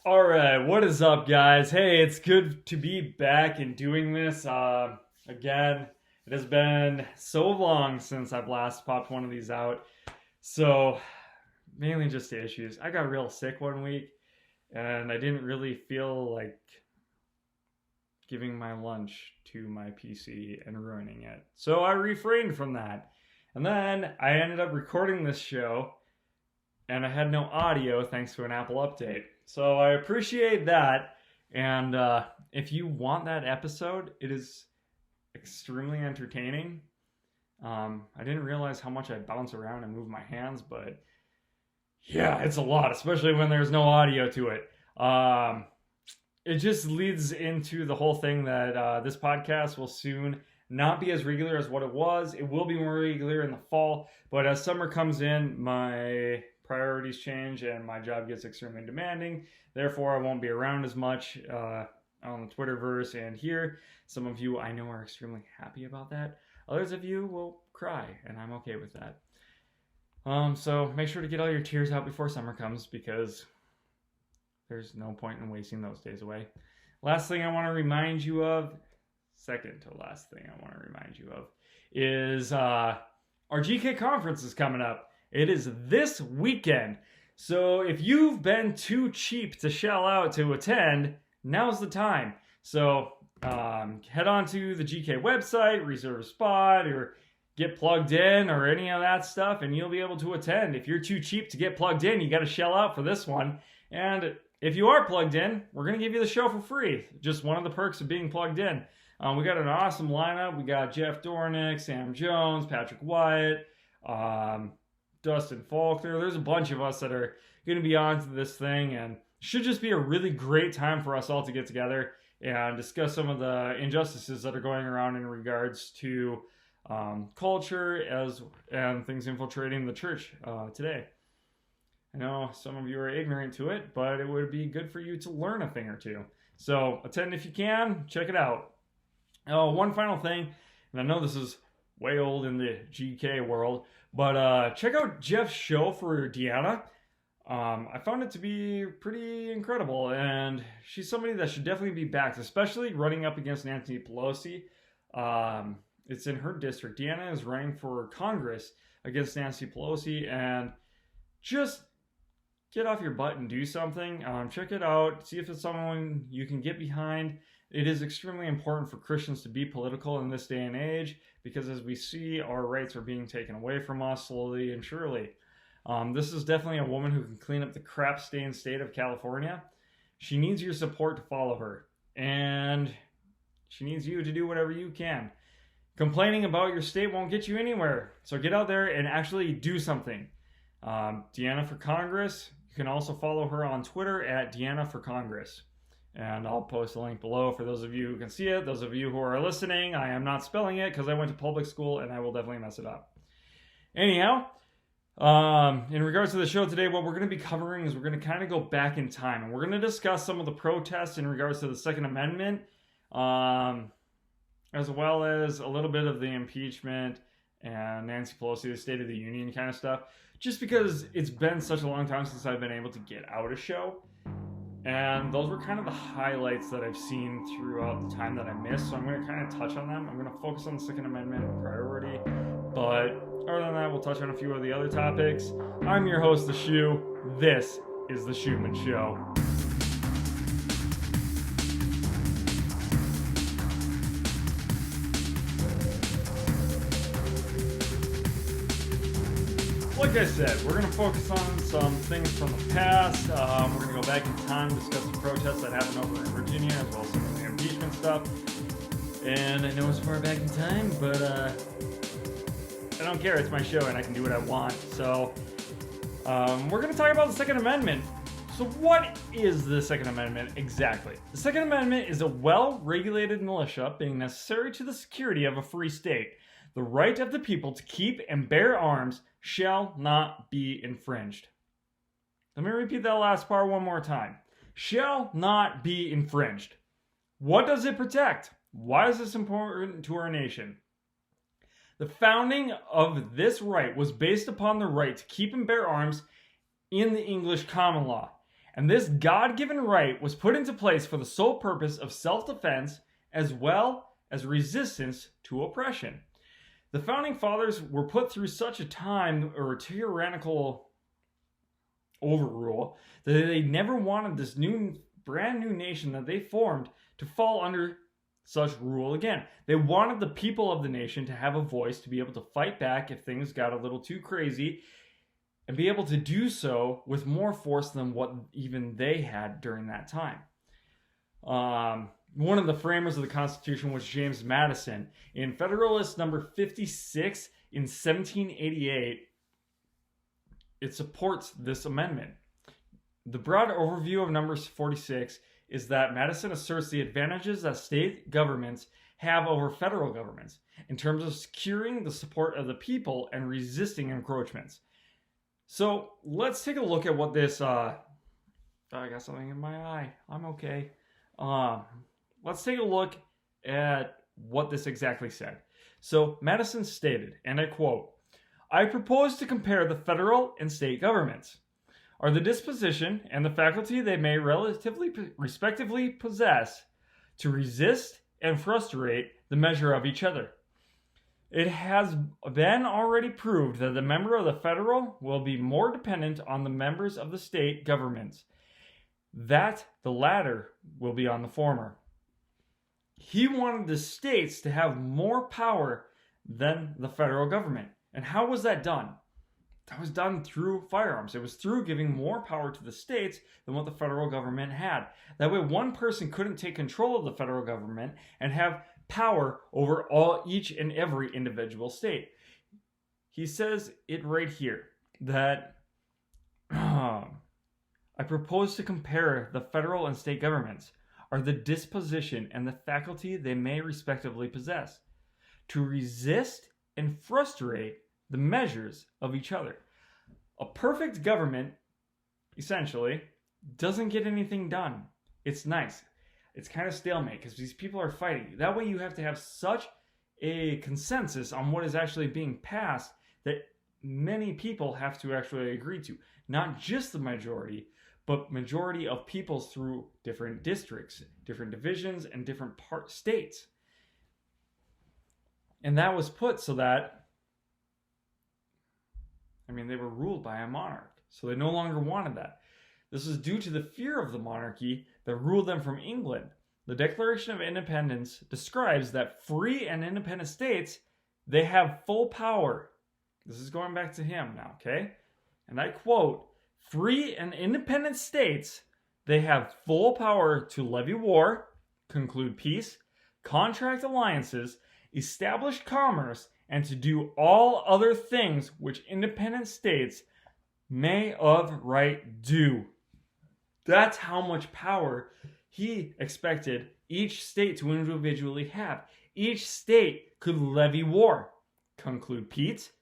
All right, what is up, guys? Hey, it's good to be back and doing this. Again, it has been so long since I've last popped one of these out. So, mainly just the issues. I got real sick one week, and I didn't really feel like giving my lunch to my PC and ruining it. So I refrained from that. And then I ended up recording this show, and I had no audio thanks to an Apple update. So I appreciate that. And if you want that episode, it is extremely entertaining. I didn't realize how much I bounce around and move my hands, but yeah, it's a lot, especially when there's no audio to it. It just leads into the whole thing that this podcast will soon not be as regular as what it was. It will be more regular in the fall, but as summer comes in, my priorities change and my job gets extremely demanding. Therefore, I won't be around as much on the Twitterverse and here. Some of you I know are extremely happy about that. Others of you will cry, and I'm okay with that. So make sure to get all your tears out before summer comes, because there's no point in wasting those days away. Last thing I want to remind you of, second to last thing I want to remind you of, is our GK conference is coming up. It is this weekend. So if you've been too cheap to shell out to attend, now's the time. So head on to the GK website, reserve a spot, or get plugged in, or any of that stuff, and you'll be able to attend. If you're too cheap to get plugged in, you got to shell out for this one. And if you are plugged in, we're going to give you the show for free. Just one of the perks of being plugged in. We got an awesome lineup. We got Jeff Dornik, Sam Jones, Patrick Wyatt, Dustin Faulkner. There's a bunch of us that are going to be on to this thing, and should just be a really great time for us all to get together and discuss some of the injustices that are going around in regards to culture and things infiltrating the church today. I know some of you are ignorant to it, but it would be good for you to learn a thing or two. So attend if you can. Check it out. One final thing, and I know this is way old in the GK world, but check out Jeff's show for Deanna. I found it to be pretty incredible, and she's somebody that should definitely be backed, especially running up against Nancy Pelosi. It's in her district. Deanna is running for Congress against Nancy Pelosi, and just get off your butt and do something. Check it out. See if it's someone you can get behind. It is extremely important for Christians to be political in this day and age, because as we see, our rights are being taken away from us slowly and surely. This is definitely a woman who can clean up the crap-stained state of California. She needs your support to follow her, and she needs you to do whatever you can. Complaining about your state won't get you anywhere, so get out there and actually do something. Deanna for Congress. You can also follow her on Twitter at Deanna for Congress. And I'll post a link below for those of you who can see it. Those of you who are listening, I am not spelling it because I went to public school and I will definitely mess it up. Anyhow, in regards to the show today, what we're going to be covering is we're going to kind of go back in time, and we're going to discuss some of the protests in regards to the Second Amendment, as well as a little bit of the impeachment and Nancy Pelosi, the State of the Union kind of stuff, just because it's been such a long time since I've been able to get out a show. And those were kind of the highlights that I've seen throughout the time that I missed. So I'm going to kind of touch on them. I'm going to focus on the Second Amendment priority. But other than that, we'll touch on a few of the other topics. I'm your host, The Shoe. This is The Schumann Show. Like I said, we're going to focus on some things from the past. We're going to go back in time, discuss the protests that happened over in Virginia, as well as some of the impeachment stuff. And I know it's far back in time, but I don't care. It's my show, and I can do what I want. So we're going to talk about the Second Amendment. So what is the Second Amendment exactly? The Second Amendment is a well-regulated militia being necessary to the security of a free state. The right of the people to keep and bear arms shall not be infringed. Let me repeat that last part one more time. Shall not be infringed. What does it protect? Why is this important to our nation? The founding of this right was based upon the right to keep and bear arms in the English common law. And this God-given right was put into place for the sole purpose of self-defense as well as resistance to oppression. The Founding Fathers were put through such a time or tyrannical overrule that they never wanted this brand new nation that they formed to fall under such rule again. They wanted the people of the nation to have a voice, to be able to fight back if things got a little too crazy, and be able to do so with more force than what even they had during that time. One of the framers of the Constitution was James Madison. In Federalist number 56 in 1788, it supports this amendment. The broad overview of number 46 is that Madison asserts the advantages that state governments have over federal governments in terms of securing the support of the people and resisting encroachments. So let's take a look at what this, I got something in my eye. I'm okay. Let's take a look at what this exactly said. So Madison stated, and I quote, "I propose to compare the federal and state governments, are the disposition and the faculty they may respectively possess to resist and frustrate the measure of each other. It has been already proved that the member of the federal will be more dependent on the members of the state governments, that the latter will be on the former." He wanted the states to have more power than the federal government. And how was that done? That was done through firearms. It was through giving more power to the states than what the federal government had. That way one person couldn't take control of the federal government and have power over each and every individual state. He says it right here that I propose to compare the federal and state governments are the disposition and the faculty they may respectively possess to resist and frustrate the measures of each other. A perfect government, essentially, doesn't get anything done. It's nice. It's kind of stalemate because these people are fighting. That way you have to have such a consensus on what is actually being passed that many people have to actually agree to. Not just the majority, but majority of people through different districts, different divisions, and different states. And that was put so that they were ruled by a monarch. So they no longer wanted that. This was due to the fear of the monarchy that ruled them from England. The Declaration of Independence describes that free and independent states, they have full power. This is going back to him now, okay? And I quote, "Free and independent states, they have full power to levy war, conclude peace, contract alliances, establish commerce, and to do all other things which independent states may of right do." That's how much power he expected each state to individually have. Each state could levy war, conclude peace,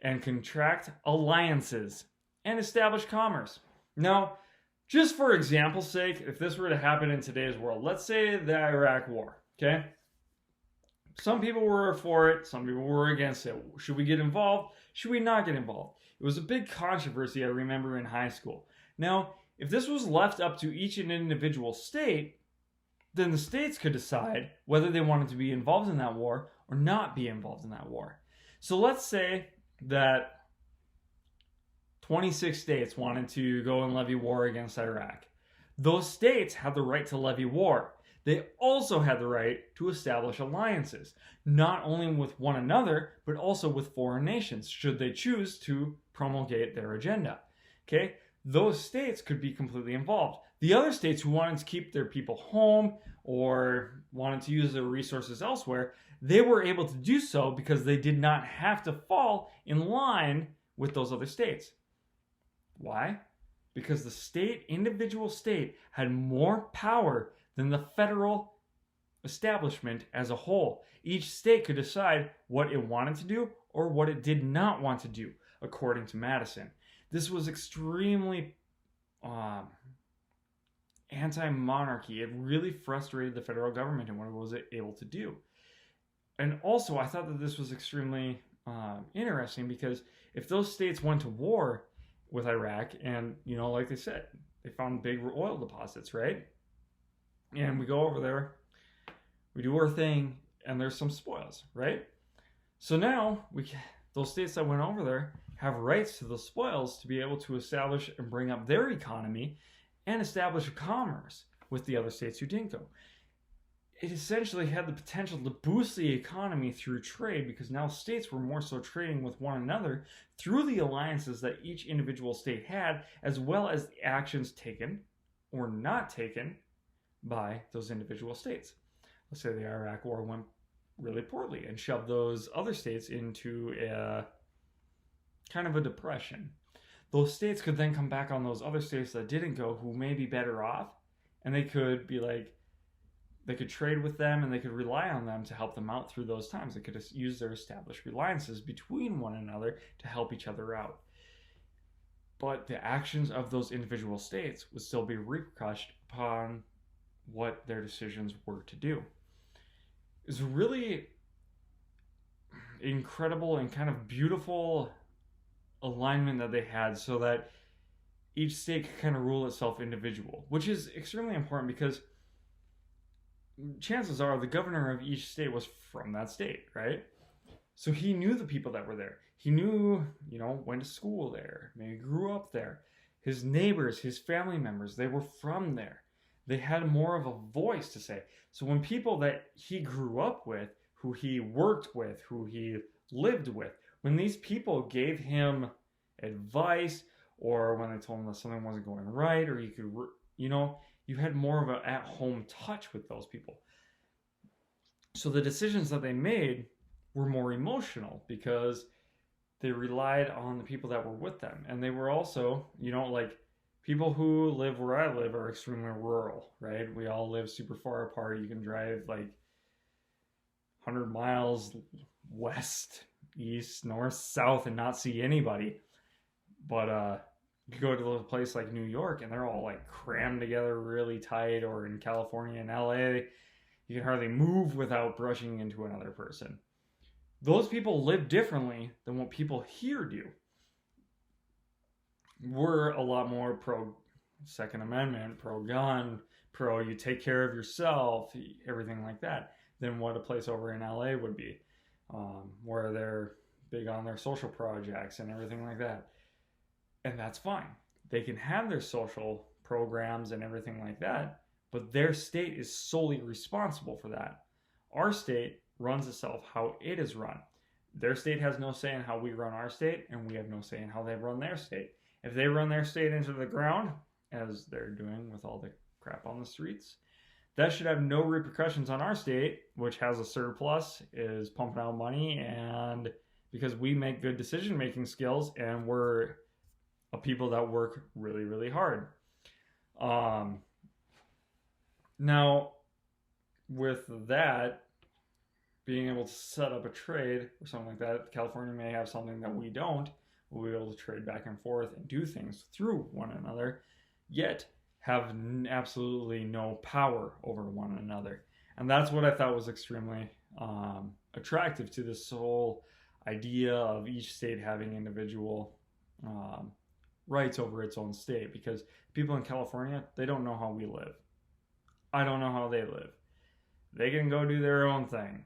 and contract alliances, and establish commerce. Now, just for example's sake, if this were to happen in today's world, let's say the Iraq War, okay? Some people were for it, some people were against it. Should we get involved? Should we not get involved? It was a big controversy, I remember, in high school. Now, if this was left up to each and individual state, then the states could decide whether they wanted to be involved in that war or not be involved in that war. So let's say that 26 states wanted to go and levy war against Iraq. Those states had the right to levy war. They also had the right to establish alliances, not only with one another, but also with foreign nations, should they choose to promulgate their agenda. Okay? Those states could be completely involved. The other states who wanted to keep their people home or wanted to use their resources elsewhere, they were able to do so because they did not have to fall in line with those other states. Why? Because the individual state had more power than the federal establishment as a whole. Each state could decide what it wanted to do or what it did not want to do, according to Madison. This was extremely anti-monarchy. It really frustrated the federal government and what it was able to do. And also, I thought that this was extremely interesting because if those states went to war with Iraq, and, like they said, they found big oil deposits, right? And we go over there, we do our thing, and there's some spoils, right? So now those states that went over there have rights to those spoils to be able to establish and bring up their economy and establish a commerce with the other states who didn't go. It essentially had the potential to boost the economy through trade, because now states were more so trading with one another through the alliances that each individual state had, as well as the actions taken or not taken by those individual states. Let's say the Iraq War went really poorly and shoved those other states into a kind of a depression. Those states could then come back on those other states that didn't go, who may be better off, and they could be like, they could trade with them and they could rely on them to help them out through those times. They could use their established reliances between one another to help each other out. But the actions of those individual states would still be repercussioned upon what their decisions were to do. It's really incredible and kind of beautiful alignment that they had, so that each state could kind of rule itself individual, which is extremely important, because chances are the governor of each state was from that state, right? So he knew the people that were there. He knew, went to school there, maybe grew up there. His neighbors, his family members, they were from there. They had more of a voice to say. So when people that he grew up with, who he worked with, who he lived with, when these people gave him advice, or when they told him that something wasn't going right, or you could, you had more of an at-home touch with those people. So the decisions that they made were more emotional, because they relied on the people that were with them. And they were also, like, people who live where I live are extremely rural, right? We all live super far apart. You can drive like 100 miles west, east, north, south, and not see anybody. But you go to a place like New York and they're all like crammed together really tight, or in California and LA, you can hardly move without brushing into another person. Those people live differently than what people here do. We're a lot more pro Second Amendment, pro gun, pro you take care of yourself, everything like that, than what a place over in LA would be, where they're big on their social projects and everything like that. And that's fine. They can have their social programs and everything like that, but their state is solely responsible for that. Our state runs itself how it is run. Their state has no say in how we run our state, and we have no say in how they run their state. If they run their state into the ground, as they're doing with all the crap on the streets, that should have no repercussions on our state, which has a surplus, is pumping out money, and because we make good decision-making skills, and we're a people that work really, really hard. Now, with that, being able to set up a trade or something like that, California may have something that we don't. We'll be able to trade back and forth and do things through one another, yet have absolutely no power over one another. And that's what I thought was extremely attractive to this whole idea of each state having individual rights over its own state, because people in California, they don't know how we live. I don't know how they live. They can go do their own thing.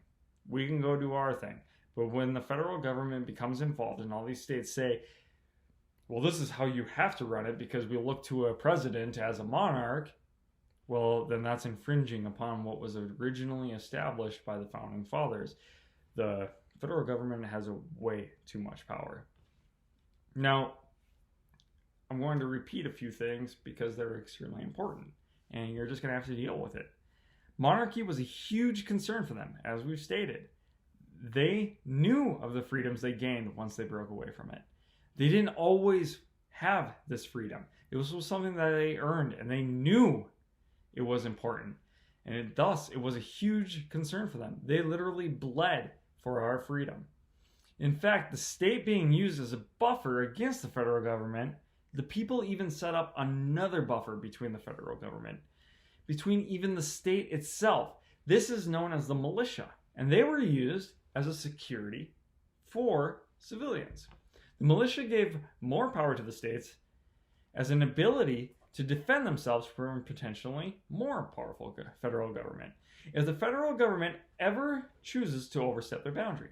We can go do our thing. But when the federal government becomes involved and all these states say, well, this is how you have to run it because we look to a president as a monarch, well, then that's infringing upon what was originally established by the founding fathers. The federal government has a way too much power. Now, I'm going to repeat a few things because they're extremely important, and you're just going to have to deal with it. Monarchy was a huge concern for them, as we've stated. They knew of the freedoms they gained once they broke away from it. They didn't always have this freedom. It was something that they earned, and they knew it was important. And thus, it was a huge concern for them. They literally bled for our freedom. In fact, the state being used as a buffer against the federal government, the people even set up another buffer between the federal government, between even the state itself. This is known as the militia, and they were used as a security for civilians. The militia gave more power to the states as an ability to defend themselves from potentially more powerful federal government if the federal government ever chooses to overstep their boundary.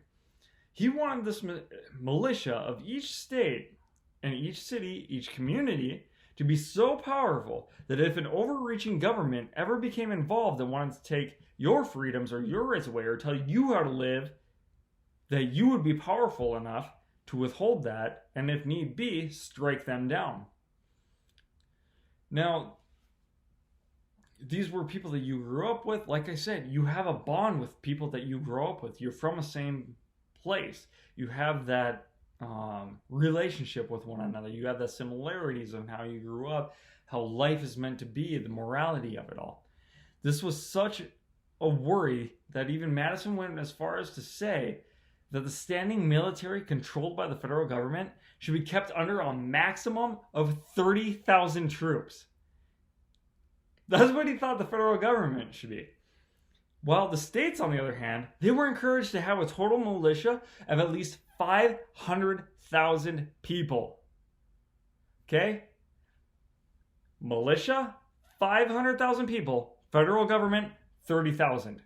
He wanted this militia of each state and each city, each community, to be so powerful that if an overreaching government ever became involved and wanted to take your freedoms or your rights away or tell you how to live, that you would be powerful enough to withhold that and, if need be, strike them down. Now, these were people that you grew up with. Like I said, you have a bond with people that you grow up with. You're from the same place. You have that relationship with one another. You have the similarities of how you grew up, how life is meant to be, the morality of it all. This was such a worry that even Madison went as far as to say that the standing military controlled by the federal government should be kept under a maximum of 30,000 troops. That's what he thought the federal government should be. While the states, on the other hand, they were encouraged to have a total militia of at least 500,000 people. Okay? Militia, 500,000 people. Federal government, 30,000.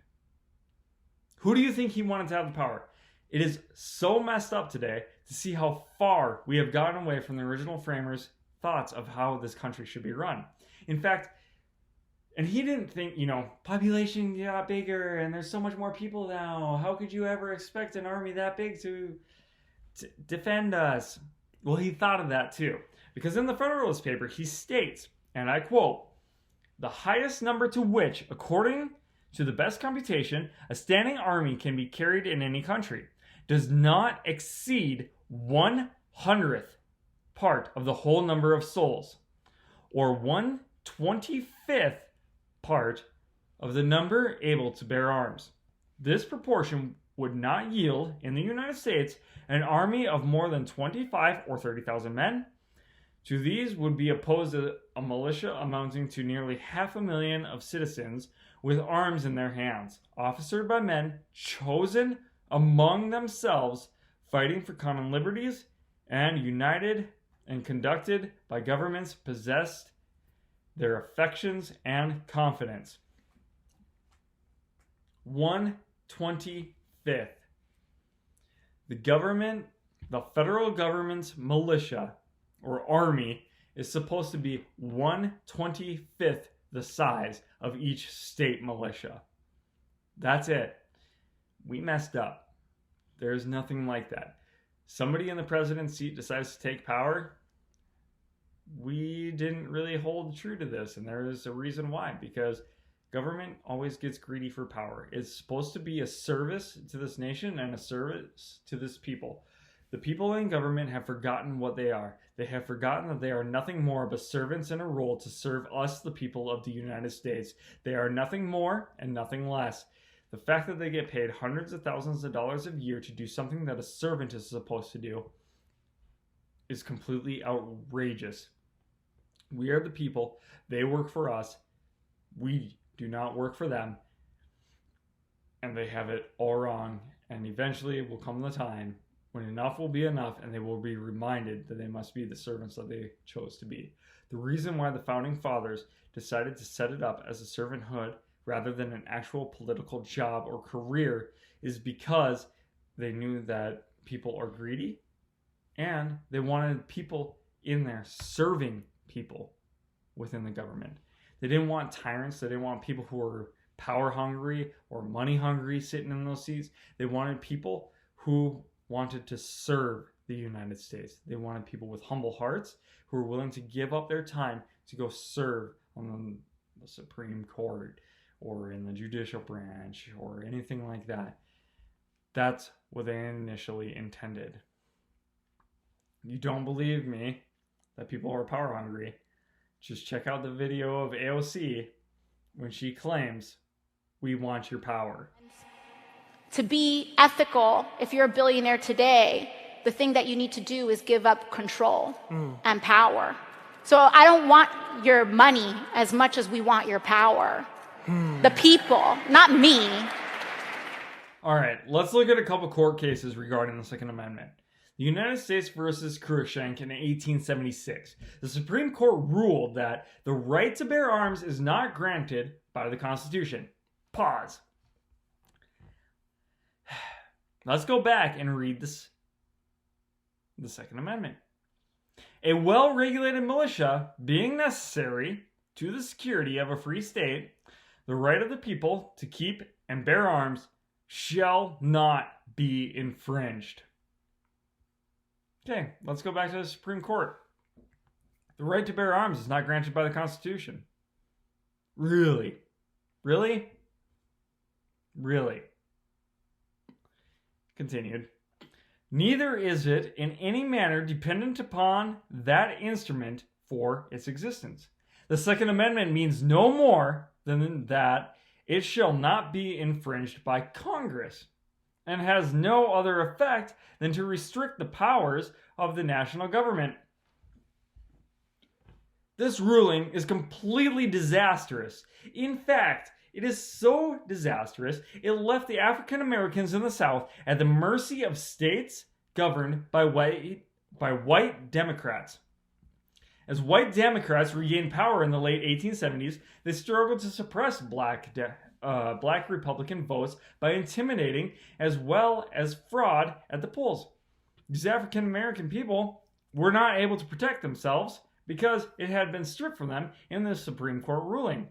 Who do you think he wanted to have the power? It is so messed up today to see how far we have gotten away from the original framers' thoughts of how this country should be run. In fact, and he didn't think, population got bigger and there's so much more people now. How could you ever expect an army that big to defend us? Well, he thought of that too. Because in the Federalist paper, he states, and I quote, "The highest number to which, according to the best computation, a standing army can be carried in any country, does not exceed 1/100th part of the whole number of souls, or 1/25th part of the number able to bear arms. This proportion would not yield, in the United States, an army of more than 25 or 30,000 men. To these would be opposed a militia amounting to nearly 500,000 of citizens with arms in their hands, officered by men chosen among themselves, fighting for common liberties, and united and conducted by governments possessed their affections and confidence." 1/25th. The federal government's militia or army is supposed to be 1/25th the size of each state militia. That's it. We messed up. There's nothing like that. Somebody in the president's seat decides to take power. We didn't really hold true to this, and there is a reason why, because government always gets greedy for power. It's supposed to be a service to this nation and a service to this people. The people in government have forgotten what they are. They have forgotten that they are nothing more but servants in a role to serve us, the people of the United States. They are nothing more and nothing less. The fact that they get paid hundreds of thousands of dollars a year to do something that a servant is supposed to do is completely outrageous. We are the people. They work for us. We do not work for them. And they have it all wrong. And eventually it will come the time when enough will be enough and they will be reminded that they must be the servants that they chose to be. The reason why the Founding Fathers decided to set it up as a servanthood rather than an actual political job or career is because they knew that people are greedy and they wanted people in there serving people within the government. They didn't want tyrants. They didn't want people who were power hungry or money hungry sitting in those seats. They wanted people who wanted to serve the United States. They wanted people with humble hearts who were willing to give up their time to go serve on the Supreme Court or in the judicial branch or anything like that. That's what they initially intended. You don't believe me that people are power hungry? Just check out the video of AOC when she claims, "We want your power." To be ethical, if you're a billionaire today, the thing that you need to do is give up control and power. So I don't want your money as much as we want your power. The people, not me. All right, let's look at a couple court cases regarding the Second Amendment. The United States versus Khrushchev in 1876. The Supreme Court ruled that the right to bear arms is not granted by the Constitution. Pause. Let's go back and read the Second Amendment. A well-regulated militia being necessary to the security of a free state, the right of the people to keep and bear arms shall not be infringed. Okay, let's go back to the Supreme Court. The right to bear arms is not granted by the Constitution. Really? Really? Really? Continued. Neither is it in any manner dependent upon that instrument for its existence. The Second Amendment means no more than that it shall not be infringed by Congress, and has no other effect than to restrict the powers of the national government. This ruling is completely disastrous. In fact, it is so disastrous, it left the African Americans in the South at the mercy of states governed by white Democrats. As white Democrats regained power in the late 1870s, they struggled to suppress black Republican votes by intimidating as well as fraud at the polls. These African American people were not able to protect themselves because it had been stripped from them in the Supreme Court ruling.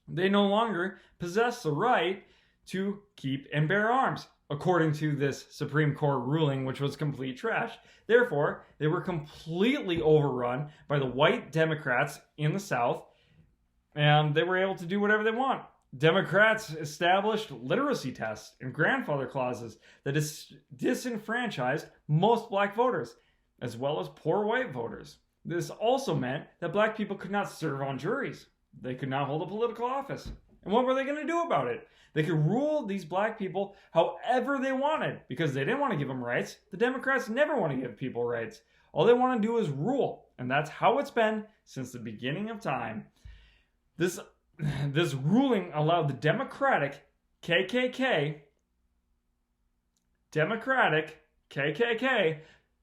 They no longer possess the right to keep and bear arms, according to this Supreme Court ruling, which was complete trash. Therefore, they were completely overrun by the white Democrats in the South, and they were able to do whatever they want. Democrats established literacy tests and grandfather clauses that disenfranchised most black voters, as well as poor white voters. This also meant that black people could not serve on juries. They could not hold a political office. And what were they going to do about it? They could rule these black people however they wanted because they didn't want to give them rights. The Democrats never want to give people rights. All they want to do is rule. And that's how it's been since the beginning of time. This ruling allowed the Democratic KKK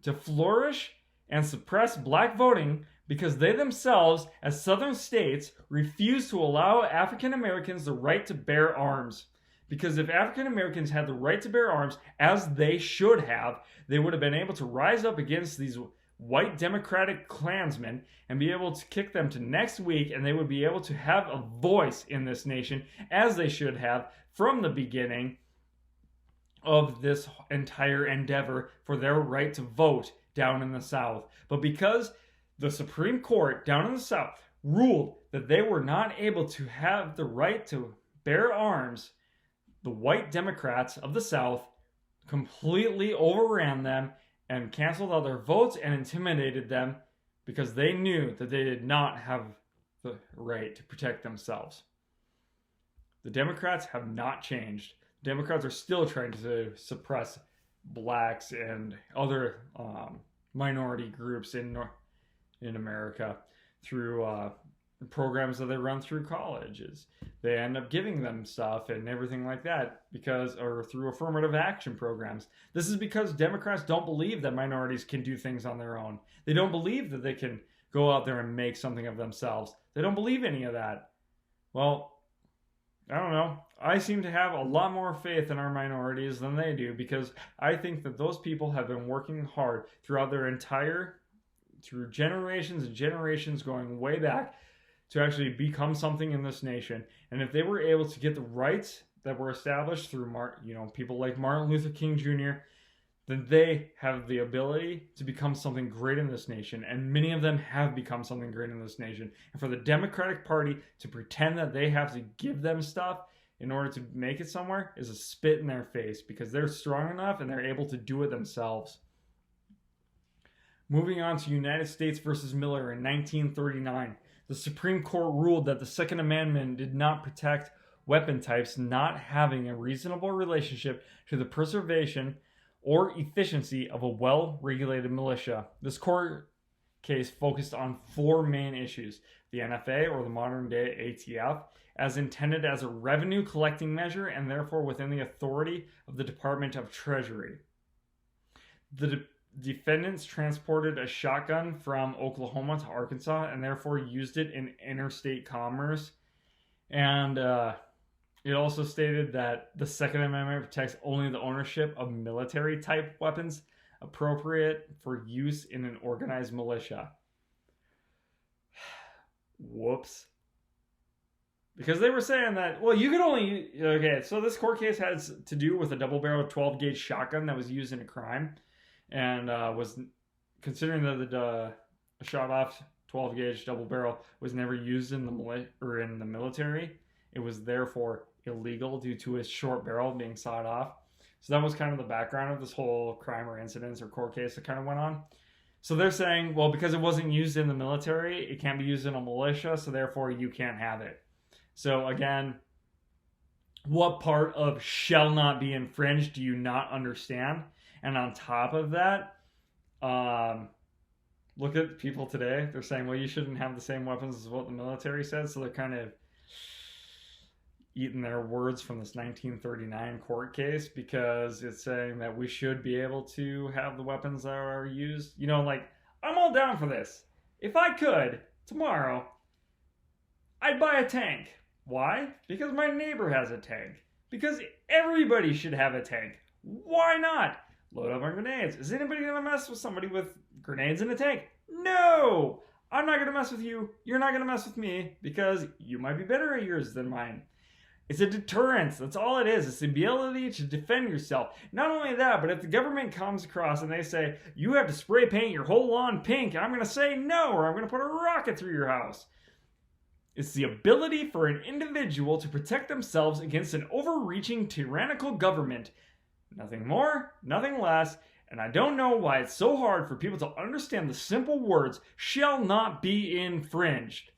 to flourish and suppress black voting because they themselves, as southern states, refused to allow African Americans the right to bear arms. Because if African Americans had the right to bear arms, as they should have, they would have been able to rise up against these white Democratic Klansmen and be able to kick them to next week, and they would be able to have a voice in this nation, as they should have from the beginning of this entire endeavor for their right to vote down in the South. But because the Supreme Court down in the South ruled that they were not able to have the right to bear arms, the white Democrats of the South completely overran them and canceled all their votes and intimidated them because they knew that they did not have the right to protect themselves. The Democrats have not changed. The Democrats are still trying to suppress blacks and other minority groups in America through programs that they run through colleges. They end up giving them stuff and everything like that or through affirmative action programs. This is because Democrats don't believe that minorities can do things on their own. They don't believe that they can go out there and make something of themselves. They don't believe any of that. Well, I don't know. I seem to have a lot more faith in our minorities than they do because I think that those people have been working hard throughout through generations and generations going way back to actually become something in this nation. And if they were able to get the rights that were established through people like Martin Luther King Jr., then they have the ability to become something great in this nation. And many of them have become something great in this nation. And for the Democratic Party to pretend that they have to give them stuff in order to make it somewhere is a spit in their face because they're strong enough and they're able to do it themselves. Moving on to United States versus Miller in 1939. The Supreme Court ruled that the Second Amendment did not protect weapon types not having a reasonable relationship to the preservation or efficiency of a well-regulated militia. This court case focused on four main issues: the NFA, or the modern-day ATF, as intended as a revenue-collecting measure and therefore within the authority of the Department of Treasury. The defendants transported a shotgun from Oklahoma to Arkansas and therefore used it in interstate commerce. And it also stated that the Second Amendment protects only the ownership of military-type weapons appropriate for use in an organized militia. Whoops. Because they were saying that, well, you could only... Okay, so this court case has to do with a double-barreled 12-gauge shotgun that was used in a crime. And was... Considering that the shot-off 12-gauge double-barrel was never used in the military, it was therefore illegal due to its short barrel being sawed off. So that was kind of the background of this whole crime or incidents or court case that kind of went on. So they're saying, well, because it wasn't used in the military, it can't be used in a militia, so therefore you can't have it. So again, what part of shall not be infringed do you not understand? And on top of that, look at people today. They're saying, well, you shouldn't have the same weapons as what the military says. So they're kind of eating their words from this 1939 court case because it's saying that we should be able to have the weapons that are used. You know, like, I'm all down for this. If I could, tomorrow, I'd buy a tank. Why? Because my neighbor has a tank. Because everybody should have a tank. Why not? Load up on grenades. Is anybody going to mess with somebody with grenades in a tank? No! I'm not going to mess with you. You're not going to mess with me because you might be better at yours than mine. It's a deterrence. That's all it is. It's the ability to defend yourself. Not only that, but if the government comes across and they say, you have to spray paint your whole lawn pink, I'm going to say no, or I'm going to put a rocket through your house. It's the ability for an individual to protect themselves against an overreaching, tyrannical government. Nothing more, nothing less. And I don't know why it's so hard for people to understand the simple words, shall not be infringed.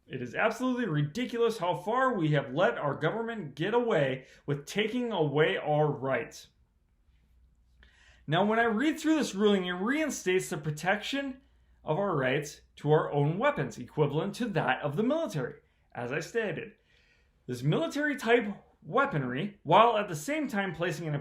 It is absolutely ridiculous how far we have let our government get away with taking away our rights. Now, when I read through this ruling, it reinstates the protection of our rights to our own weapons, equivalent to that of the military. As I stated, this military-type weaponry, while at the same time placing an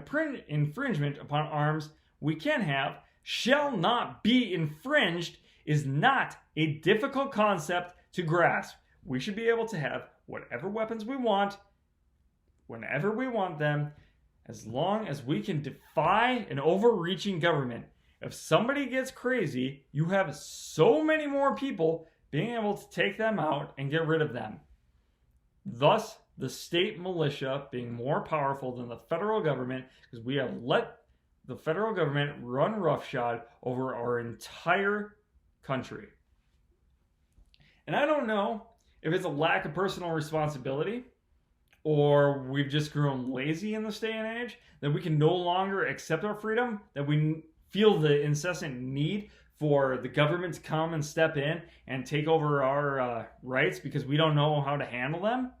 infringement upon arms we can have, shall not be infringed, is not a difficult concept to grasp. We should be able to have whatever weapons we want, whenever we want them, as long as we can defy an overreaching government. If somebody gets crazy, you have so many more people being able to take them out and get rid of them. Thus, the state militia being more powerful than the federal government, because we have let the federal government run roughshod over our entire country. And I don't know if it's a lack of personal responsibility or we've just grown lazy in this day and age, that we can no longer accept our freedom, that we feel the incessant need for the government to come and step in and take over our rights because we don't know how to handle them.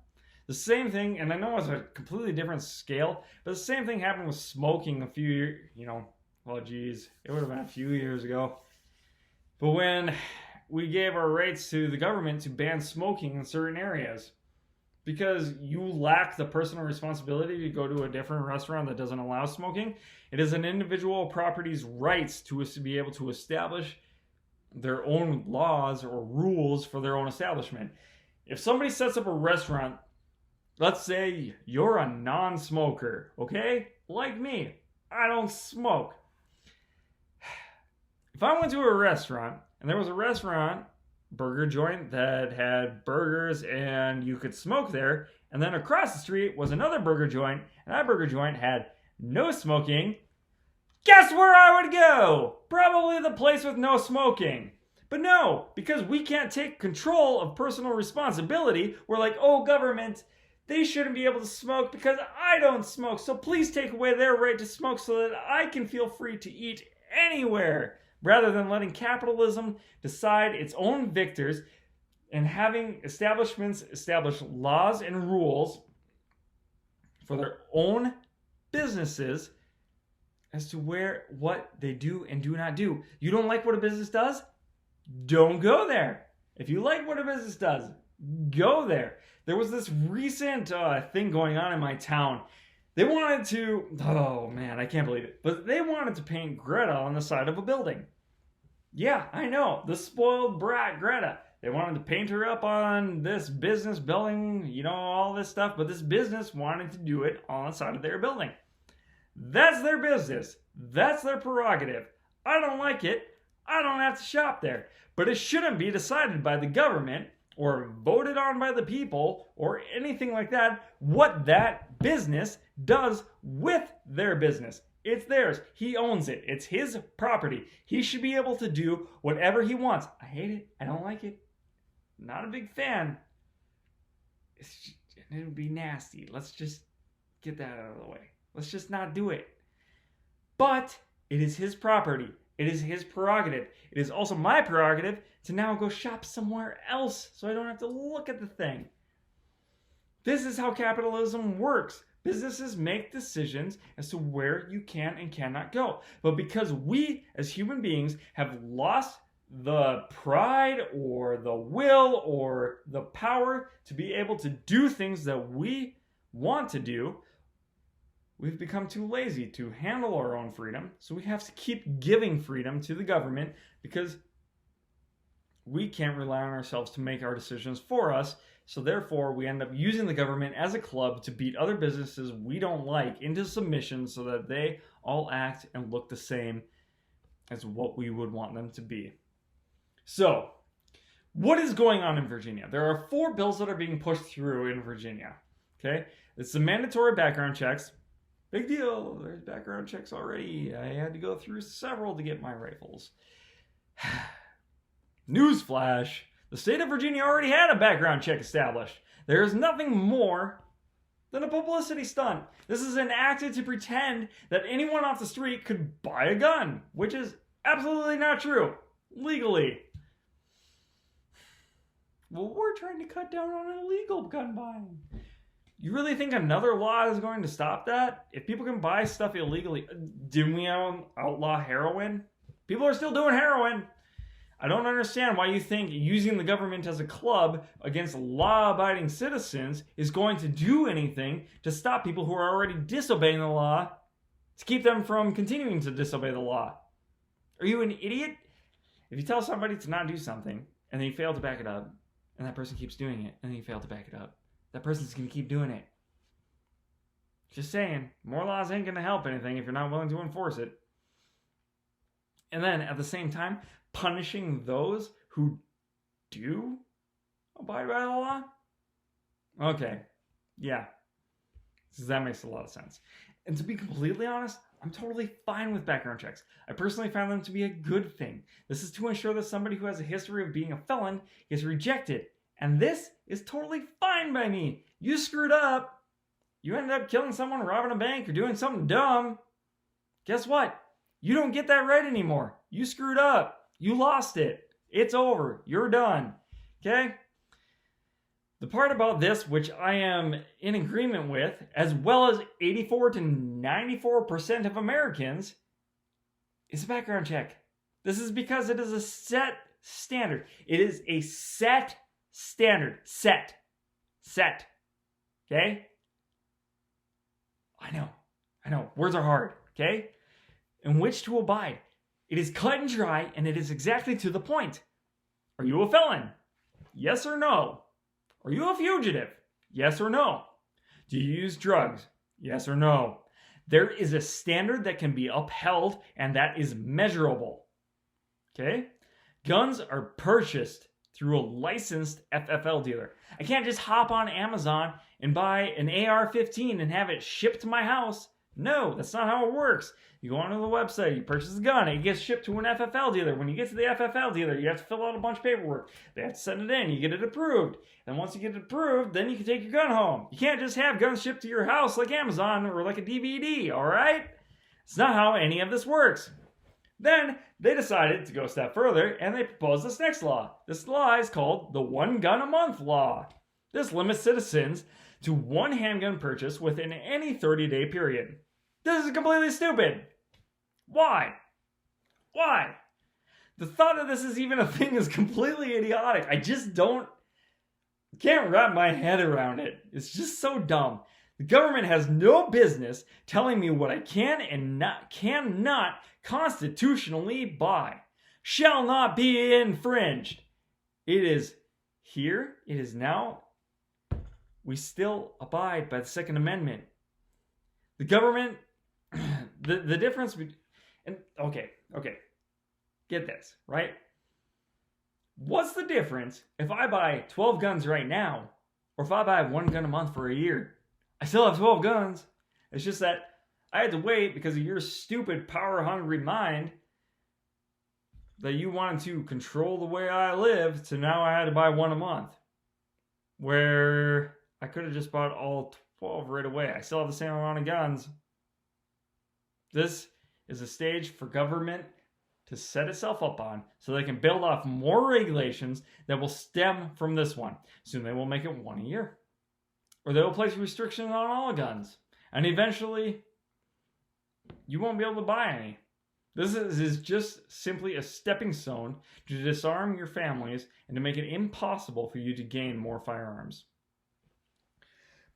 The same thing, and I know it's a completely different scale, but the same thing happened with smoking a few years, it would have been a few years ago. But when we gave our rights to the government to ban smoking in certain areas, because you lack the personal responsibility to go to a different restaurant that doesn't allow smoking, it is an individual property's rights to be able to establish their own laws or rules for their own establishment. If somebody sets up a restaurant, let's say you're a non-smoker, okay? Like me, I don't smoke. If I went to a restaurant and there was a restaurant burger joint that had burgers and you could smoke there, and then across the street was another burger joint and that burger joint had no smoking, guess where I would go? Probably the place with no smoking. But no, because we can't take control of personal responsibility, we're like, oh, government, they shouldn't be able to smoke because I don't smoke, so please take away their right to smoke so that I can feel free to eat anywhere, rather than letting capitalism decide its own victors and having establishments establish laws and rules for their own businesses as to what they do and do not do. You don't like what a business does? Don't go there. If you like what a business does, go there. There was this recent thing going on in my town They wanted to, oh man, I can't believe it, but they wanted to paint Greta on the side of a building. Yeah, I know, the spoiled brat Greta. They wanted to paint her up on this business building, all this stuff, but this business wanted to do it on the side of their building. That's their business. That's their prerogative. I don't like it. I don't have to shop there. But it shouldn't be decided by the government or voted on by the people or anything like that what that business does with their business. It's theirs. He owns it. It's his property. He should be able to do whatever he wants. I hate it. I don't like it. Not a big fan. It would be nasty. Let's just get that out of the way. Let's just not do it. But it is his property. It is his prerogative. It is also my prerogative to now go shop somewhere else so I don't have to look at the thing. This is how capitalism works. Businesses make decisions as to where you can and cannot go. But because we as human beings have lost the pride or the will or the power to be able to do things that we want to do, we've become too lazy to handle our own freedom. So we have to keep giving freedom to the government because we can't rely on ourselves to make our decisions for us. So therefore, we end up using the government as a club to beat other businesses we don't like into submission so that they all act and look the same as what we would want them to be. So, what is going on in Virginia? There are 4 bills that are being pushed through in Virginia. Okay? It's the mandatory background checks. Big deal. There's background checks already. I had to go through several to get my rifles. Newsflash. The state of Virginia already had a background check established. There is nothing more than a publicity stunt. This is enacted to pretend that anyone off the street could buy a gun, which is absolutely not true. Legally. Well, we're trying to cut down on illegal gun buying. You really think another law is going to stop that? If people can buy stuff illegally, didn't we outlaw heroin? People are still doing heroin. I don't understand why you think using the government as a club against law-abiding citizens is going to do anything to stop people who are already disobeying the law to keep them from continuing to disobey the law. Are you an idiot? If you tell somebody to not do something and then you fail to back it up, and that person keeps doing it and then you fail to back it up, that person's going to keep doing it. Just saying, more laws ain't going to help anything if you're not willing to enforce it. And then at the same time, punishing those who do abide by the law? Okay, yeah. That makes a lot of sense. And to be completely honest, I'm totally fine with background checks. I personally found them to be a good thing. This is to ensure that somebody who has a history of being a felon gets rejected. And this is totally fine by me. You screwed up. You ended up killing someone, robbing a bank, or doing something dumb. Guess what? You don't get that right anymore. You screwed up. You lost it. It's over. You're done. Okay? The part about this, which I am in agreement with, as well as 84 to 94% of Americans, is a background check. This is because it is a set standard. It is a set standard. Set. Okay? I know. Words are hard. Okay? In which to abide. It is cut and dry, and it is exactly to the point. Are you a felon? Yes or no? Are you a fugitive? Yes or no? Do you use drugs? Yes or no? There is a standard that can be upheld, and that is measurable. Okay? Guns are purchased through a licensed FFL dealer. I can't just hop on Amazon and buy an AR-15 and have it shipped to my house. No, that's not how it works. You go onto the website, you purchase a gun, it gets shipped to an FFL dealer. When you get to the FFL dealer, you have to fill out a bunch of paperwork. They have to send it in, you get it approved. And once you get it approved, then you can take your gun home. You can't just have guns shipped to your house like Amazon or like a DVD, alright? It's not how any of this works. Then they decided to go a step further and they proposed this next law. This law is called the One Gun a Month Law. This limits citizens to one handgun purchase within any 30-day period. This is completely stupid. Why? The thought that this is even a thing is completely idiotic. I just can't wrap my head around it. It's just so dumb. The government has no business telling me what I can and cannot constitutionally buy. Shall not be infringed. It is here, it is now. We still abide by the Second Amendment. The government, the difference, and okay, get this, right? What's the difference if I buy 12 guns right now, or if I buy 1 gun a month for a year? I still have 12 guns. It's just that I had to wait because of your stupid power-hungry mind that you wanted to control the way I live, so now I had to buy 1 a month. Where I could have just bought all 12 right away. I still have the same amount of guns. This is a stage for government to set itself up on so they can build off more regulations that will stem from this one. Soon they will make it 1 a year. Or they will place restrictions on all guns. And eventually, you won't be able to buy any. This is just simply a stepping stone to disarm your families and to make it impossible for you to gain more firearms.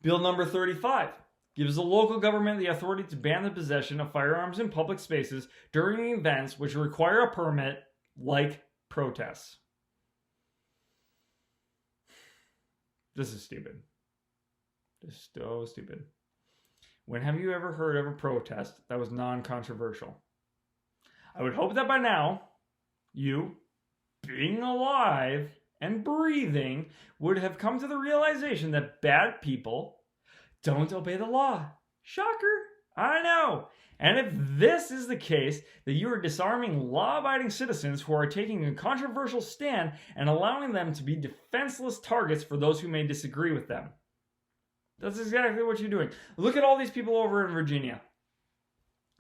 Bill number 35 gives the local government the authority to ban the possession of firearms in public spaces during events which require a permit, like protests. This is stupid. This is so stupid. When have you ever heard of a protest that was non-controversial? I would hope that by now, you, being alive and breathing, would have come to the realization that bad people don't obey the law. Shocker, I know. And if this is the case, that you are disarming law-abiding citizens who are taking a controversial stand and allowing them to be defenseless targets for those who may disagree with them. That's exactly what you're doing. Look at all these people over in Virginia.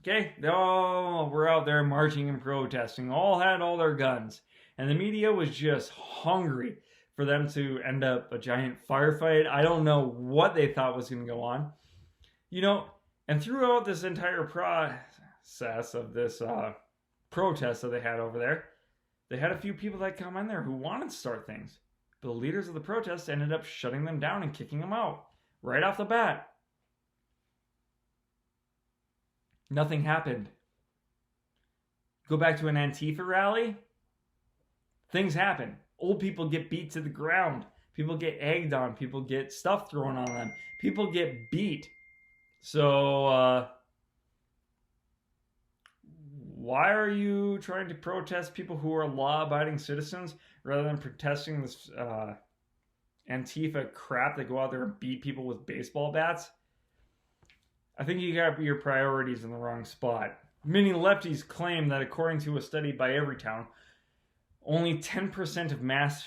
Okay? They all were out there marching and protesting, all had all their guns. And the media was just hungry for them to end up a giant firefight. I don't know what they thought was going to go on. You know, and throughout this entire process of this protest that they had over there, they had a few people that come in there who wanted to start things. But the leaders of the protest ended up shutting them down and kicking them out right off the bat. Nothing happened. Go back to an Antifa rally. Things happen. Old people get beat to the ground. People get egged on. People get stuff thrown on them. People get beat. So, why are you trying to protest people who are law-abiding citizens rather than protesting this Antifa crap that go out there and beat people with baseball bats? I think you got your priorities in the wrong spot. Many lefties claim that according to a study by Everytown, only 10% of mass...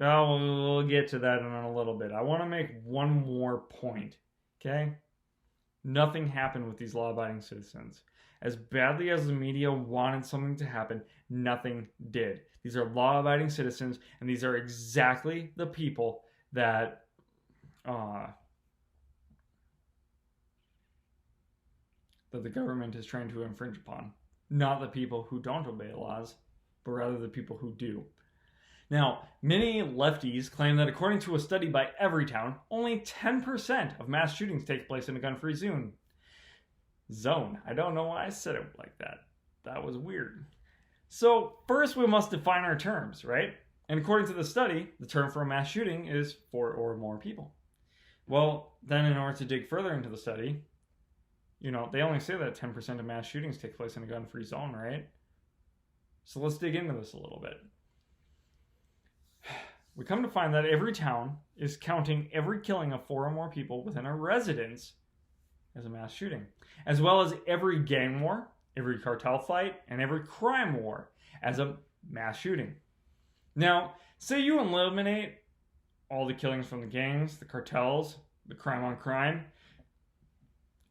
we'll get to that in a little bit. I want to make one more point, okay? Nothing happened with these law-abiding citizens. As badly as the media wanted something to happen, nothing did. These are law-abiding citizens, and these are exactly the people that the government is trying to infringe upon. Not the people who don't obey laws, but rather the people who do. Now, many lefties claim that according to a study by Everytown, only 10% of mass shootings take place in a gun-free zone. I don't know why I said it like that. That was weird. So, first we must define our terms, right? And according to the study, the term for a mass shooting is 4 or more people. Well, then in order to dig further into the study, you know, they only say that 10% of mass shootings take place in a gun-free zone, right? So let's dig into this a little bit. We come to find that every town is counting every killing of 4 or more people within a residence as a mass shooting, as well as every gang war, every cartel fight, and every crime war as a mass shooting. Now, say you eliminate all the killings from the gangs, the cartels, the crime on crime,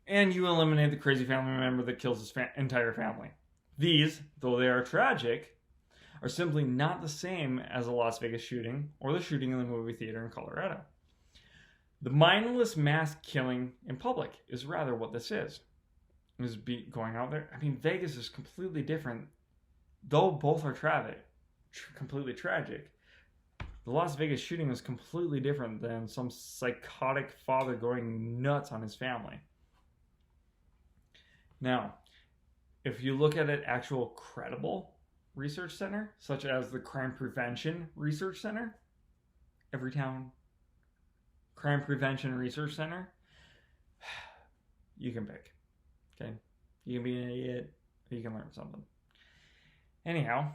and you eliminate the crazy family member that kills his entire family. These, though they are tragic, are simply not the same as a Las Vegas shooting or the shooting in the movie theater in Colorado. The mindless mass killing in public is rather what this is. Going out there. I mean, Vegas is completely different, though both are completely tragic. The Las Vegas shooting was completely different than some psychotic father going nuts on his family. Now, if you look at an actual credible research center, such as the Crime Prevention Research Center, Everytown Crime Prevention Research Center, you can pick. Okay? You can be an idiot, or you can learn something. Anyhow,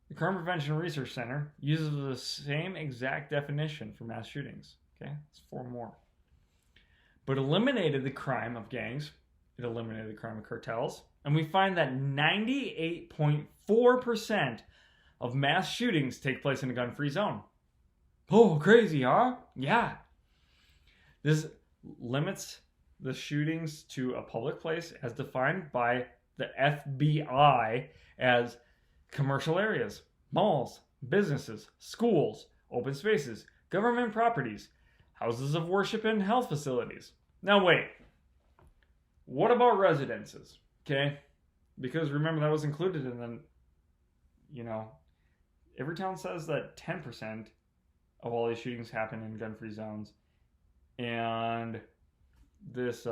the Crime Prevention Research Center uses the same exact definition for mass shootings. Okay? It's 4 more. But eliminated the crime of gangs. It eliminated the crime of cartels. And we find that 98.4% of mass shootings take place in a gun-free zone. Oh, crazy, huh? Yeah. This limits the shootings to a public place as defined by the FBI as commercial areas, malls, businesses, schools, open spaces, government properties, houses of worship, and health facilities. Now wait, what about residences? Okay, because remember that was included in the, every town says that 10% of all these shootings happen in gun-free zones, and this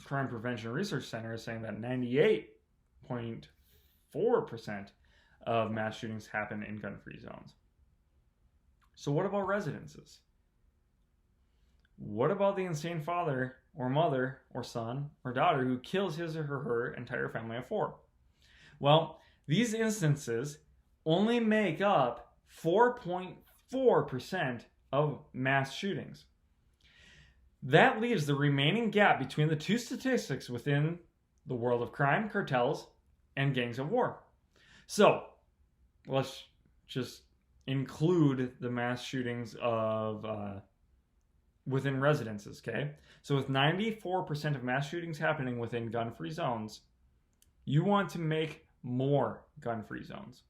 Crime Prevention Research Center is saying that 98.4% of mass shootings happen in gun-free zones. So what about residences? What about the insane father or mother or son or daughter who kills his or her entire family of 4? Well, these instances only make up 4.4% of mass shootings. That leaves the remaining gap between the two statistics within the world of crime, cartels, and gangs of war. So, let's just include the mass shootings of within residences, okay? So with 94% of mass shootings happening within gun-free zones, you want to make more gun-free zones.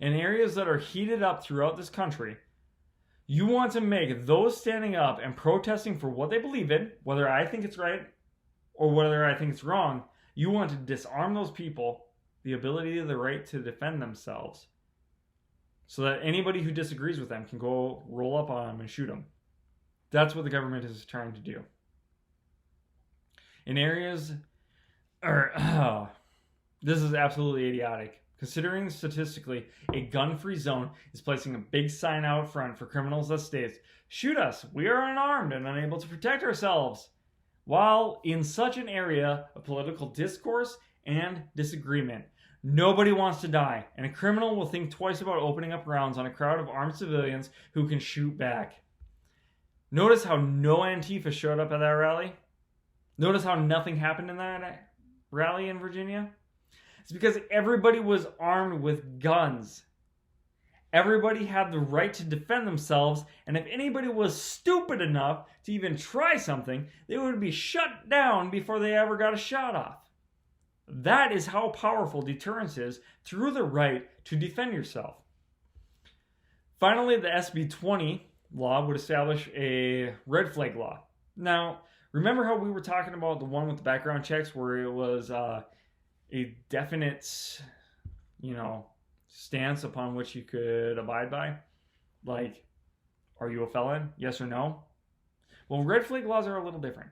In areas that are heated up throughout this country, you want to make those standing up and protesting for what they believe in, whether I think it's right or whether I think it's wrong, you want to disarm those people, the ability of the right to defend themselves, so that anybody who disagrees with them can go roll up on them and shoot them. That's what the government is trying to do. In areas, this is absolutely idiotic. Considering statistically, a gun-free zone is placing a big sign out front for criminals that states, "Shoot us, we are unarmed and unable to protect ourselves." While in such an area of political discourse and disagreement, nobody wants to die, and a criminal will think twice about opening up rounds on a crowd of armed civilians who can shoot back. Notice how no Antifa showed up at that rally? Notice how nothing happened in that rally in Virginia? It's because everybody was armed with guns. Everybody had the right to defend themselves, and if anybody was stupid enough to even try something, they would be shut down before they ever got a shot off. That is how powerful deterrence is through the right to defend yourself. Finally, the SB 20 law would establish a red flag law. Now, remember how we were talking about the one with the background checks where it was a definite, stance upon which you could abide by? Like, are you a felon? Yes or no? Well, red flag laws are a little different.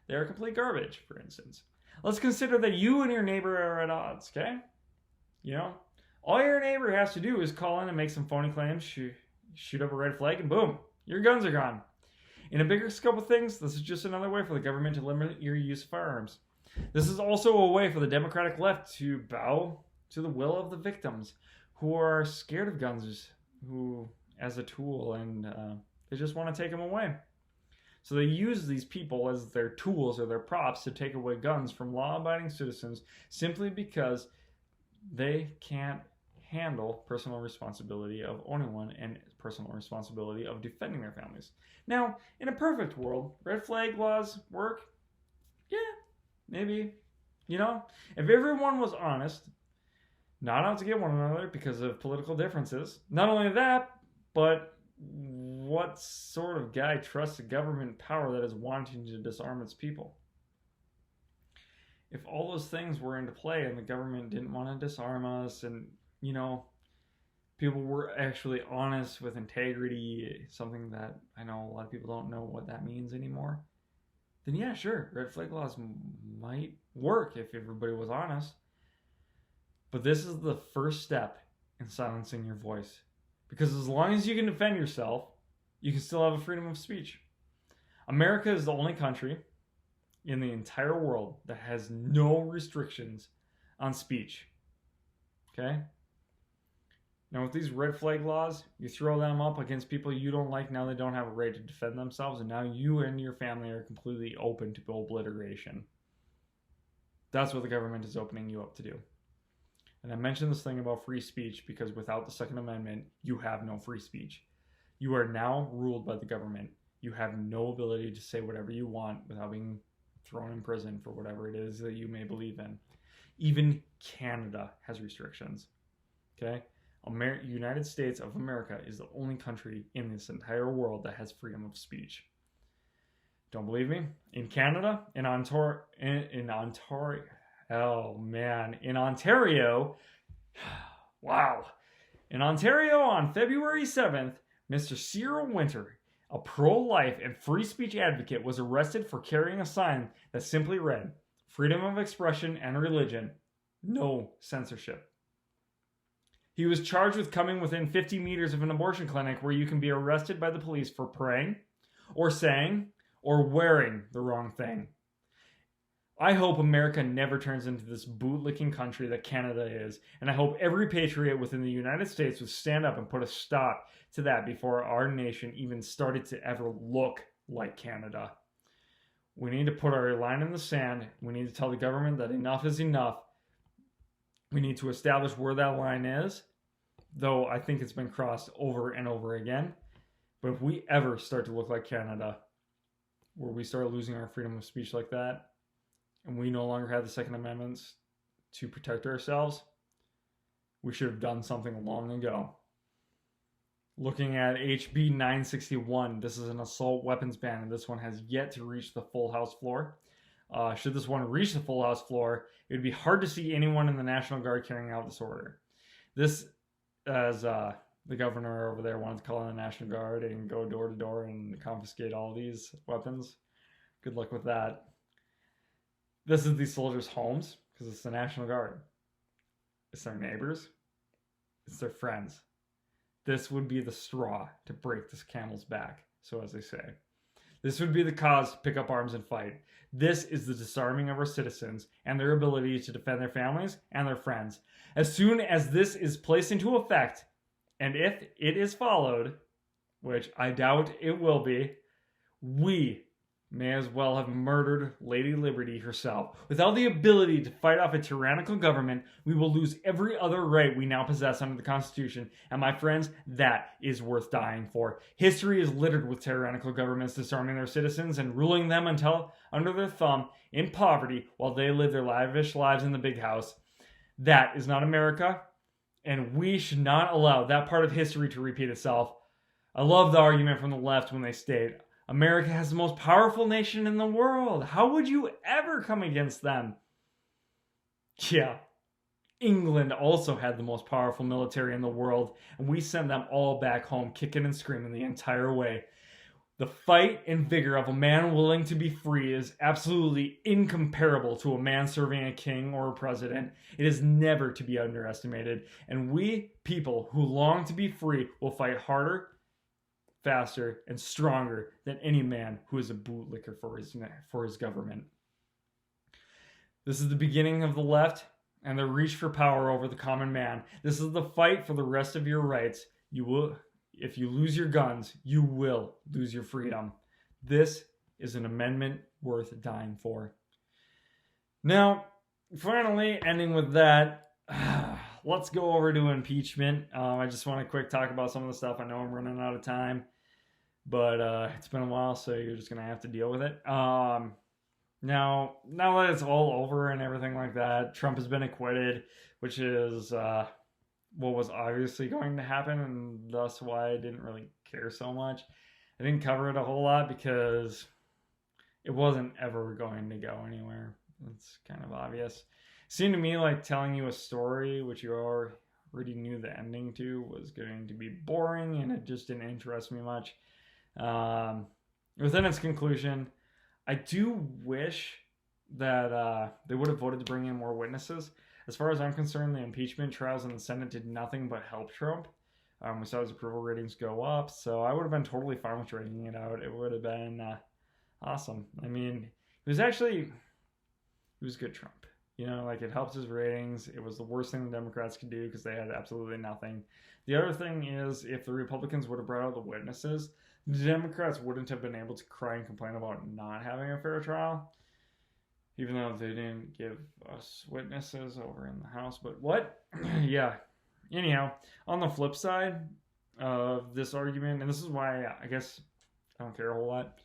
They're complete garbage, for instance. Let's consider that you and your neighbor are at odds, okay? All your neighbor has to do is call in and make some phony claims, shoot up a red flag, and boom, your guns are gone. In a bigger scope of things, this is just another way for the government to limit your use of firearms. This is also a way for the Democratic left to bow to the will of the victims who are scared of guns as a tool, and they just want to take them away. So they use these people as their tools or their props to take away guns from law-abiding citizens simply because they can't handle personal responsibility of owning one and personal responsibility of defending their families. Now, in a perfect world, red flag laws work? Yeah, maybe. If everyone was honest, not out to get one another because of political differences, not only that, but what sort of guy trusts a government power that is wanting to disarm its people? If all those things were into play and the government didn't want to disarm us and, people were actually honest with integrity, something that I know a lot of people don't know what that means anymore, then yeah, sure, red flag laws might work if everybody was honest. But this is the first step in silencing your voice. Because as long as you can defend yourself, you can still have a freedom of speech. America is the only country in the entire world that has no restrictions on speech. Okay? Now with these red flag laws, you throw them up against people you don't like, now they don't have a right to defend themselves, and now you and your family are completely open to obliteration. That's what the government is opening you up to do. And I mentioned this thing about free speech because without the Second Amendment, you have no free speech. You are now ruled by the government. You have no ability to say whatever you want without being thrown in prison for whatever it is that you may believe in. Even Canada has restrictions. Okay? United States of America is the only country in this entire world that has freedom of speech. Don't believe me? In Canada, in Ontario, wow. In Ontario on February 7th, Mr. Cyril Winter, a pro-life and free speech advocate, was arrested for carrying a sign that simply read, "Freedom of expression and religion, no censorship." He was charged with coming within 50 meters of an abortion clinic where you can be arrested by the police for praying, or saying, or wearing the wrong thing. I hope America never turns into this bootlicking country that Canada is, and I hope every patriot within the United States would stand up and put a stop to that before our nation even started to ever look like Canada. We need to put our line in the sand. We need to tell the government that enough is enough. We need to establish where that line is, though I think it's been crossed over and over again. But if we ever start to look like Canada, where we start losing our freedom of speech like that, and we no longer have the Second Amendment to protect ourselves, we should have done something long ago. Looking at HB 961, this is an assault weapons ban, and this one has yet to reach the full House floor. Should this one reach the full House floor, it would be hard to see anyone in the National Guard carrying out this order. This, as the governor over there wanted to call in the National Guard and go door to door and confiscate all these weapons. Good luck with that. This is these soldiers' homes, because it's the National Guard. It's their neighbors. It's their friends. This would be the straw to break this camel's back, so as they say. This would be the cause to pick up arms and fight. This is the disarming of our citizens and their ability to defend their families and their friends. As soon as this is placed into effect, and if it is followed, which I doubt it will be, we may as well have murdered Lady Liberty herself. Without the ability to fight off a tyrannical government, we will lose every other right we now possess under the Constitution. And my friends, that is worth dying for. History is littered with tyrannical governments disarming their citizens and ruling them until under their thumb in poverty while they live their lavish lives in the big house. That is not America, and we should not allow that part of history to repeat itself. I love the argument from the left when they state, America has the most powerful nation in the world. How would you ever come against them? Yeah, England also had the most powerful military in the world, and we sent them all back home kicking and screaming the entire way. The fight and vigor of a man willing to be free is absolutely incomparable to a man serving a king or a president. It is never to be underestimated, and we people who long to be free will fight harder, faster, and stronger than any man who is a bootlicker for his government. This is the beginning of the left and their reach for power over the common man. This is the fight for the rest of your rights. If you lose your guns, you will lose your freedom. This is an amendment worth dying for. Now, finally, ending with that, let's go over to impeachment. I just want to quick talk about some of the stuff. I know I'm running out of time, but it's been a while, so you're just going to have to deal with it. Now that it's all over and everything like that, Trump has been acquitted, which is what was obviously going to happen, and thus why I didn't really care so much. I didn't cover it a whole lot because it wasn't ever going to go anywhere. It's kind of obvious. It seemed to me like telling you a story, which you already knew the ending to was going to be boring, and it just didn't interest me much. Within its conclusion, I do wish that they would have voted to bring in more witnesses. As far as I'm concerned, the impeachment trials in the Senate did nothing but help Trump. We saw his approval ratings go up, so I would have been totally fine with dragging it out. It would have been awesome. I mean, he was good Trump. You know, like, it helped his ratings. It was the worst thing the Democrats could do because they had absolutely nothing. The other thing is, if the Republicans would have brought out the witnesses, the Democrats wouldn't have been able to cry and complain about not having a fair trial, even though they didn't give us witnesses over in the House. But what? Yeah. Anyhow, on the flip side of this argument, and this is why I guess I don't care a whole lot,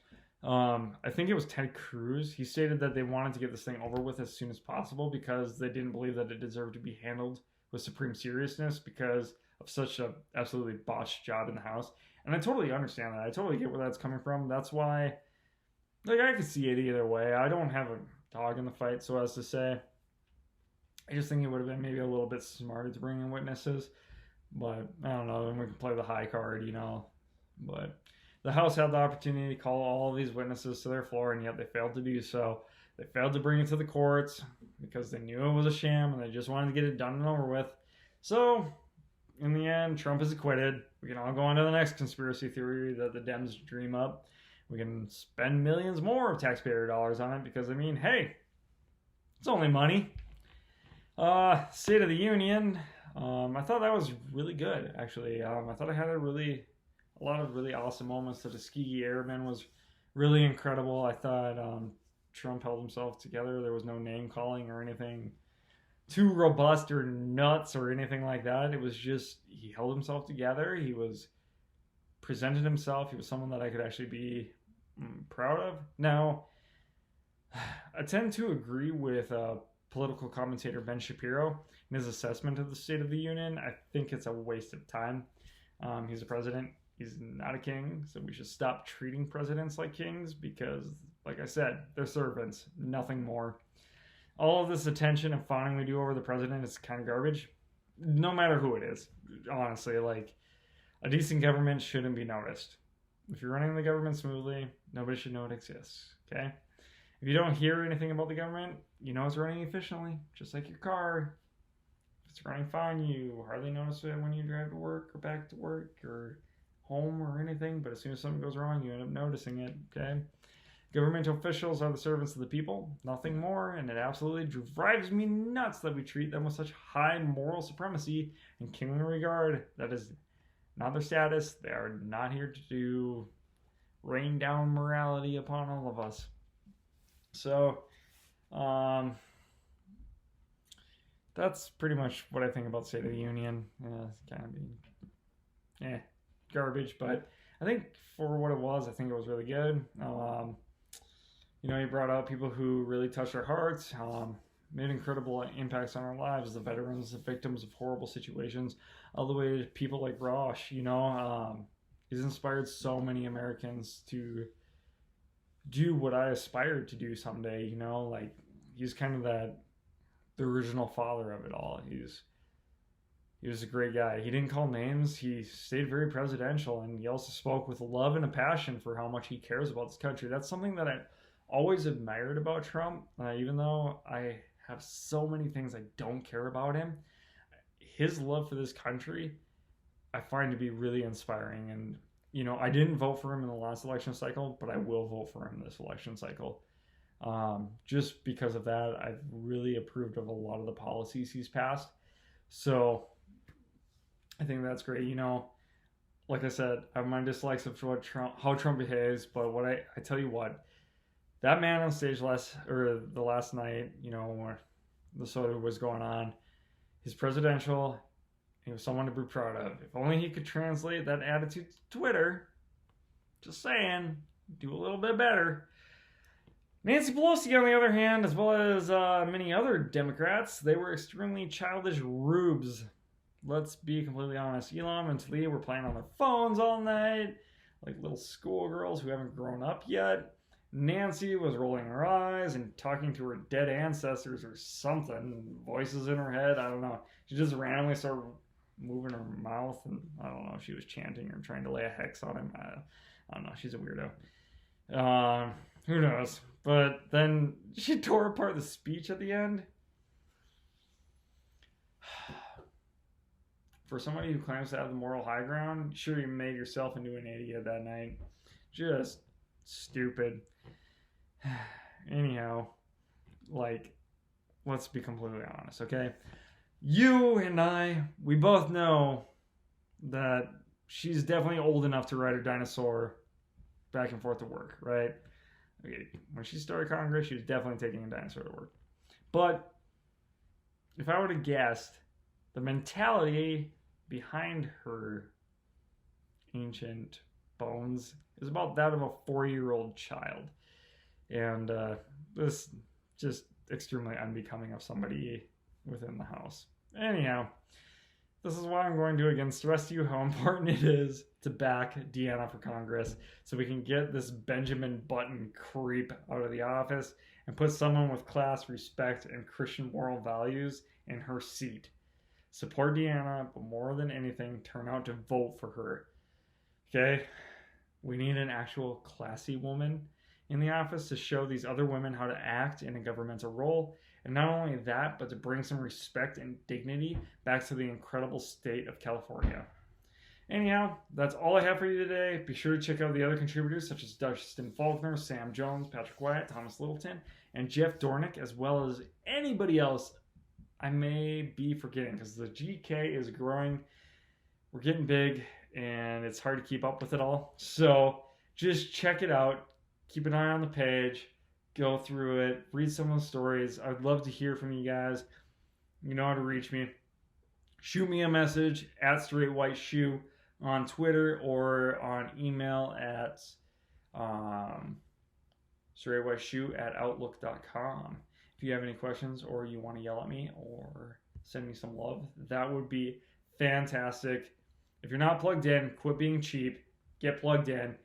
I think it was Ted Cruz. He stated that they wanted to get this thing over with as soon as possible because they didn't believe that it deserved to be handled with supreme seriousness because of such a absolutely botched job in the House. And I totally understand that. I totally get where that's coming from. That's why, like, I could see it either way. I don't have a dog in the fight, so as to say. I just think it would have been maybe a little bit smarter to bring in witnesses. But I don't know. Then we can play the high card, you know. But the House had the opportunity to call all of these witnesses to their floor, and yet they failed to do so. They failed to bring it to the courts because they knew it was a sham, and they just wanted to get it done and over with. So, in the end, Trump is acquitted. We can all go on to the next conspiracy theory that the Dems dream up. We can spend millions more of taxpayer dollars on it because, I mean, hey, it's only money. State of the Union. I thought that was really good, actually. I thought I had a lot of really awesome moments. The Tuskegee Airmen was really incredible. I thought Trump held himself together. There was no name calling or anything too robust or nuts or anything like that. It was just, he held himself together. He presented himself. He was someone that I could actually be proud of. Now, I tend to agree with political commentator Ben Shapiro in his assessment of the State of the Union. I think it's a waste of time. He's a president. He's not a king, so we should stop treating presidents like kings because, like I said, they're servants, nothing more. All of this attention and fawning we do over the president is kind of garbage, no matter who it is. Honestly, like, a decent government shouldn't be noticed. If you're running the government smoothly, nobody should know it exists, okay? If you don't hear anything about the government, you know it's running efficiently, just like your car. If it's running fine, you hardly notice it when you drive to work or back to work or home or anything, but as soon as something goes wrong, you end up noticing it, okay? Government officials are the servants of the people, nothing more, and it absolutely drives me nuts that we treat them with such high moral supremacy and kingly regard. That is not their status. They are not here to rain down morality upon all of us. So, that's pretty much what I think about State of the Union. It's kind of being, garbage, but I think for what it was, I think it was really good. You know, he brought out people who really touched our hearts, made incredible impacts on our lives, the veterans, the victims of horrible situations, all the way to people like Rosh, you know. He's inspired so many Americans to do what I aspired to do someday, you know. Like, he's kind of the original father of it all. He was a great guy. He didn't call names. He stayed very presidential, and he also spoke with love and a passion for how much he cares about this country. That's something that I always admired about Trump, even though I have so many things I don't care about him. His love for this country, I find to be really inspiring. And, you know, I didn't vote for him in the last election cycle, but I will vote for him this election cycle. Just because of that, I've really approved of a lot of the policies he's passed. So I think that's great. You know, like I said, I have my dislikes of how Trump behaves, but what I tell you what, that man on stage the last night, you know, where the SOTU was going on, he's presidential. He was someone to be proud of. If only he could translate that attitude to Twitter. Just saying, do a little bit better. Nancy Pelosi, on the other hand, as well as many other Democrats, they were extremely childish rubes. Let's be completely honest. Elon and Talia were playing on their phones all night, like little schoolgirls who haven't grown up yet. Nancy was rolling her eyes and talking to her dead ancestors or something. Voices in her head, I don't know. She just randomly started moving her mouth, and I don't know if she was chanting or trying to lay a hex on him. I don't know. She's a weirdo. Who knows? But then she tore apart the speech at the end. For somebody who claims to have the moral high ground, sure, you made yourself into an idiot that night. Just stupid. Anyhow, like, let's be completely honest, okay? You and I, we both know that she's definitely old enough to ride her dinosaur back and forth to work, right? Okay, when she started Congress, she was definitely taking a dinosaur to work. But if I would have guessed, the mentality behind her ancient bones is about that of a 4-year-old child. And this just extremely unbecoming of somebody within the House. Anyhow, this is why I'm going to again stress to you how important it is to back Deanna for Congress so we can get this Benjamin Button creep out of the office and put someone with class, respect, and Christian moral values in her seat. Support Deanna, but more than anything, turn out to vote for her. Okay? We need an actual classy woman in the office to show these other women how to act in a governmental role. And not only that, but to bring some respect and dignity back to the incredible state of California. Anyhow, that's all I have for you today. Be sure to check out the other contributors such as Dustin Faulkner, Sam Jones, Patrick Wyatt, Thomas Littleton, and Jeff Dornik, as well as anybody else I may be forgetting, because the GK is growing. We're getting big, and it's hard to keep up with it all. So just check it out. Keep an eye on the page. Go through it. Read some of the stories. I'd love to hear from you guys. You know how to reach me. Shoot me a message at StraightWhiteShoe on Twitter or on email at straightwhiteshoe@outlook.com. If you have any questions or you want to yell at me or send me some love, that would be fantastic. If you're not plugged in, quit being cheap. Get plugged in.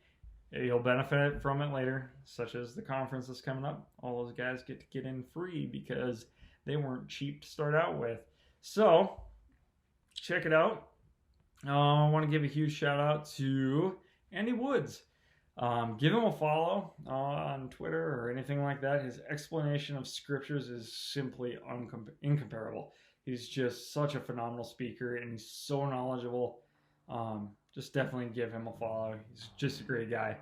You'll benefit from it later, such as the conference that's coming up. All those guys get to get in free because they weren't cheap to start out with. So, check it out. I want to give a huge shout out to Andy Woods. Give him a follow on Twitter or anything like that. His explanation of scriptures is simply incomparable. He's just such a phenomenal speaker, and he's so knowledgeable. Just definitely give him a follow. He's just a great guy.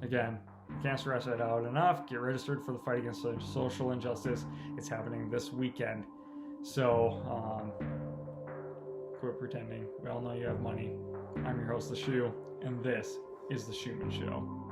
Again, can't stress that out enough. Get registered for the fight against social injustice. It's happening this weekend. So, quit pretending. We all know you have money. I'm your host, The Shoe, and this is The Schumann Show.